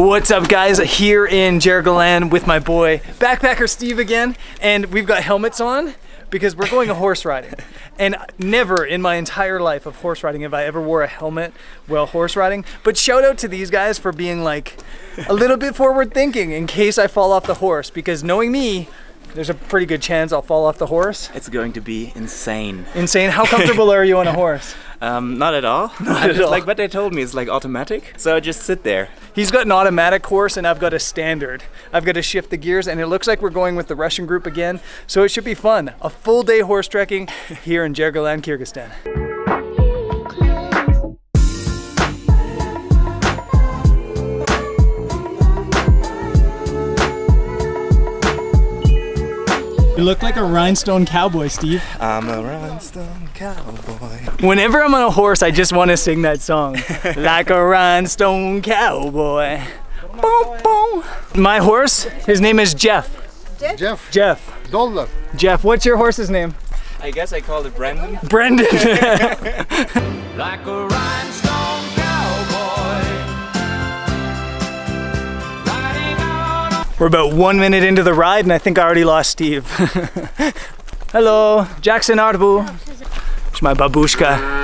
What's up, guys? Here in Jyrgalan with my boy Backpacker Steve again, and we've got helmets on because we're going horse riding. And never in my entire life of horse riding have I ever wore a helmet while horse riding. But shout out to these guys for being like a little bit forward thinking in case I fall off the horse, because knowing me, there's a pretty good chance I'll fall off the horse. It's going to be insane. Insane? How comfortable are you on a horse? Not at all. Not at all. Like what they told me, it's like automatic. So I just sit there. He's got an automatic horse and I've got a standard. I've got to shift the gears, and it looks like we're going with the Russian group again. So it should be fun. A full day horse trekking here in Jyrgalan, Kyrgyzstan. You look like a Rhinestone Cowboy, Steve. I'm a Rhinestone Cowboy. Whenever I'm on a horse, I just want to sing that song. Like a Rhinestone Cowboy. Boom, boom. My horse, his name is Jeff. Jeff. Jeff. Dollar. Jeff, what's your horse's name? I guess I called it Brendan. Brendan. Like a rhinestone cowboy, riding on. We're about 1 minute into the ride and I think I already lost Steve. Hello, Jackson Arbu. It's my babushka.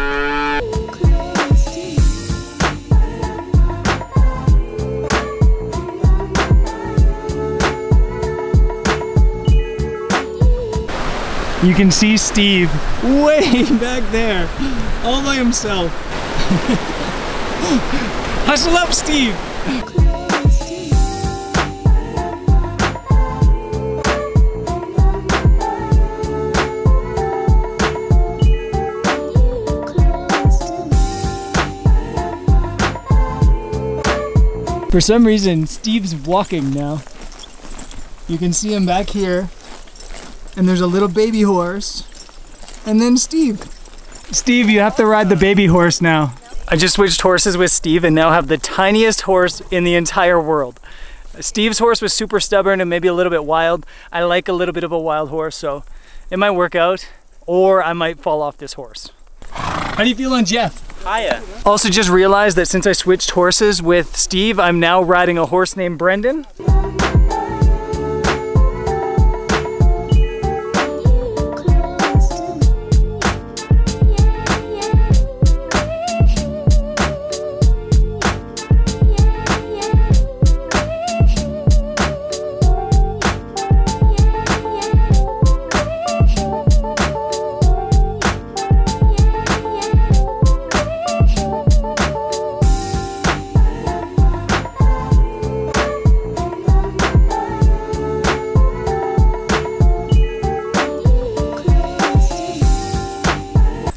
You can see Steve way back there, all by himself. Hustle up, Steve! For some reason, Steve's walking now. You can see him back here. And there's a little baby horse, and then Steve. Steve, you have to ride the baby horse now. I just switched horses with Steve and now have the tiniest horse in the entire world. Steve's horse was super stubborn and maybe a little bit wild. I like a little bit of a wild horse, so it might work out, or I might fall off this horse. How do you feel on Jeff? Hiya. Also just realized that since I switched horses with Steve, I'm now riding a horse named Brendan.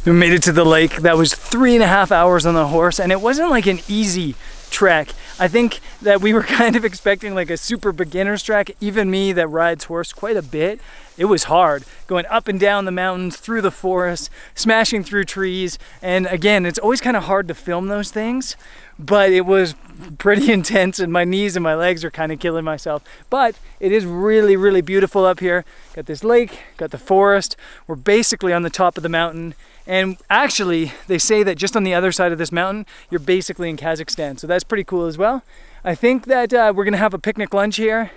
We made it to the lake. That was 3.5 hours on the horse, and it wasn't like an easy trek. I think that we were kind of expecting like a super beginner's trek. Even me that rides horse quite a bit, it was hard. Going up and down the mountains, through the forest, smashing through trees. And again, it's always kind of hard to film those things, but it was pretty intense and my knees and my legs are kind of killing myself. But it is really, really beautiful up here. Got this lake, got the forest. We're basically on the top of the mountain. And actually, they say that just on the other side of this mountain, you're basically in Kazakhstan. So that's pretty cool as well. I think that we're gonna have a picnic lunch here.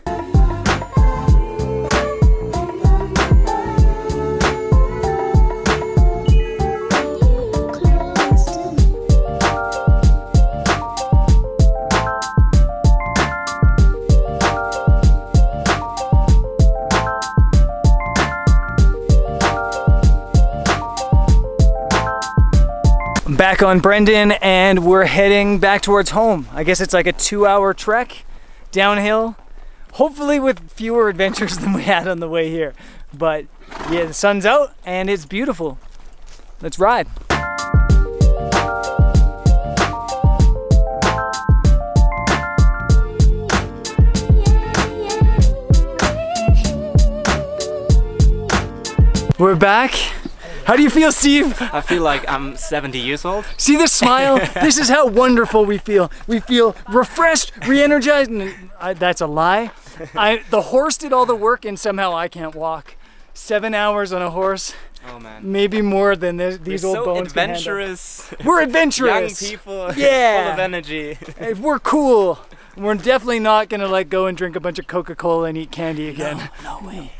Back on Brendan, and we're heading back towards home. I guess it's like a 2-hour trek downhill, hopefully with fewer adventures than we had on the way here. But yeah, the sun's out and it's beautiful. Let's ride. We're back. How do you feel, Steve? I feel like I'm 70 years old. See this smile? This is how wonderful we feel. We feel refreshed, re-energized, and that's a lie. The horse did all the work and somehow I can't walk. 7 hours on a horse. Oh man. Maybe more than these We're old so bones adventurous. We're adventurous. Young people. Yeah. Full of energy. We're cool. We're definitely not gonna like go and drink a bunch of Coca-Cola and eat candy again. No way.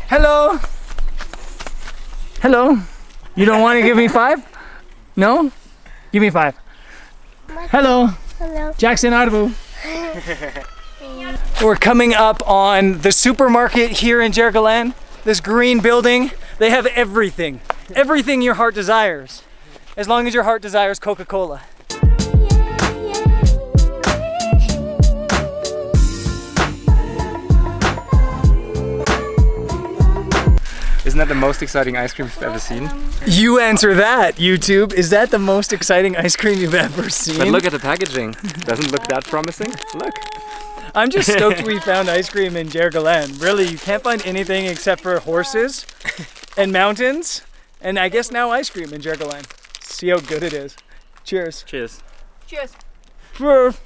Hello? Hello? You don't want to give me 5? No? Give me 5. Hello? Hello. Jackson Arbu. We're coming up on the supermarket here in Jyrgalan. This green building. They have everything. Everything your heart desires. As long as your heart desires Coca-Cola. Isn't that the most exciting ice cream you've ever seen? You answer that, YouTube. Is that the most exciting ice cream you've ever seen? But look at the packaging. Doesn't look that promising. Look. I'm just stoked we found ice cream in Jyrgalan. Really, you can't find anything except for horses and mountains, and I guess now ice cream in Jyrgalan. See how good it is. Cheers. Cheers. Cheers. Cheers.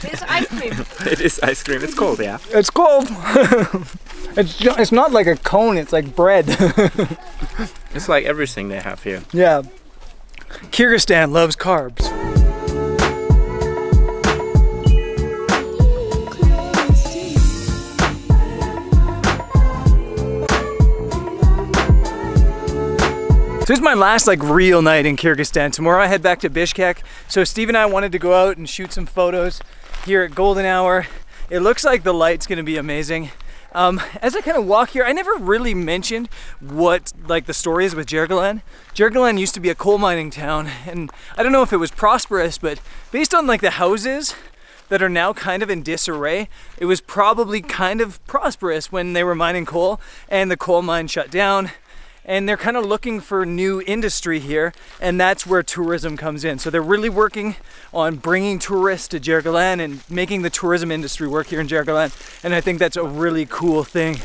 It's ice cream. It is ice cream. It's cold, yeah. It's cold. It's not like a cone, it's like bread. It's like everything they have here. Yeah. Kyrgyzstan loves carbs. So this is my last like real night in Kyrgyzstan. Tomorrow I head back to Bishkek. So Steve and I wanted to go out and shoot some photos here at Golden Hour. It looks like the light's gonna be amazing. As I kind of walk here, I never really mentioned what like the story is with Jyrgalan. Jyrgalan used to be a coal mining town, and I don't know if it was prosperous, but based on like the houses that are now kind of in disarray, it was probably kind of prosperous when they were mining coal and the coal mine shut down. And they're kind of looking for new industry here, and that's where tourism comes in. So they're really working on bringing tourists to Jyrgalan and making the tourism industry work here in Jyrgalan. And I think that's a really cool thing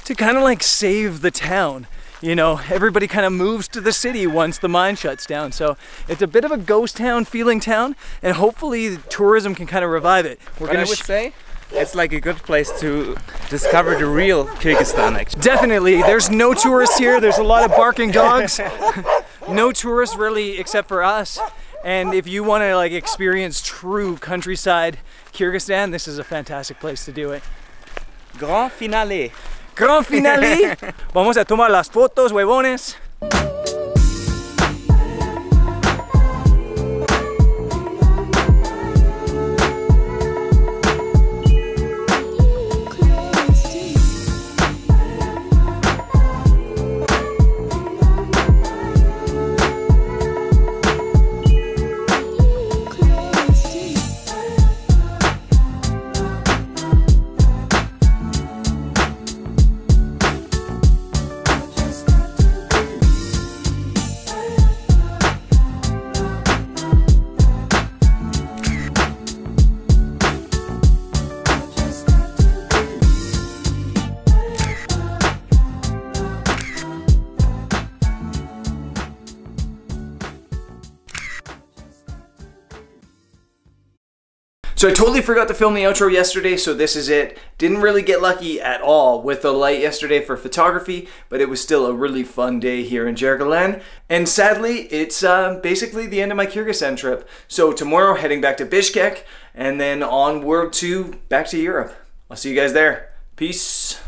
to kind of like save the town. You know, everybody kind of moves to the city once the mine shuts down. So it's a bit of a ghost town feeling town, and hopefully tourism can kind of revive it. What I would say, it's like a good place to discover the real Kyrgyzstan, actually. Definitely. There's no tourists here. There's a lot of barking dogs. No tourists really except for us. And if you want to like experience true countryside Kyrgyzstan, this is a fantastic place to do it. Grand finale. Grand finale. Vamos a tomar las fotos, huevones. So I totally forgot to film the outro yesterday, so this is it. Didn't really get lucky at all with the light yesterday for photography, but it was still a really fun day here in Jyrgalan. And sadly, it's basically the end of my Kyrgyzstan trip. So tomorrow, heading back to Bishkek, and then onward to back to Europe. I'll see you guys there. Peace.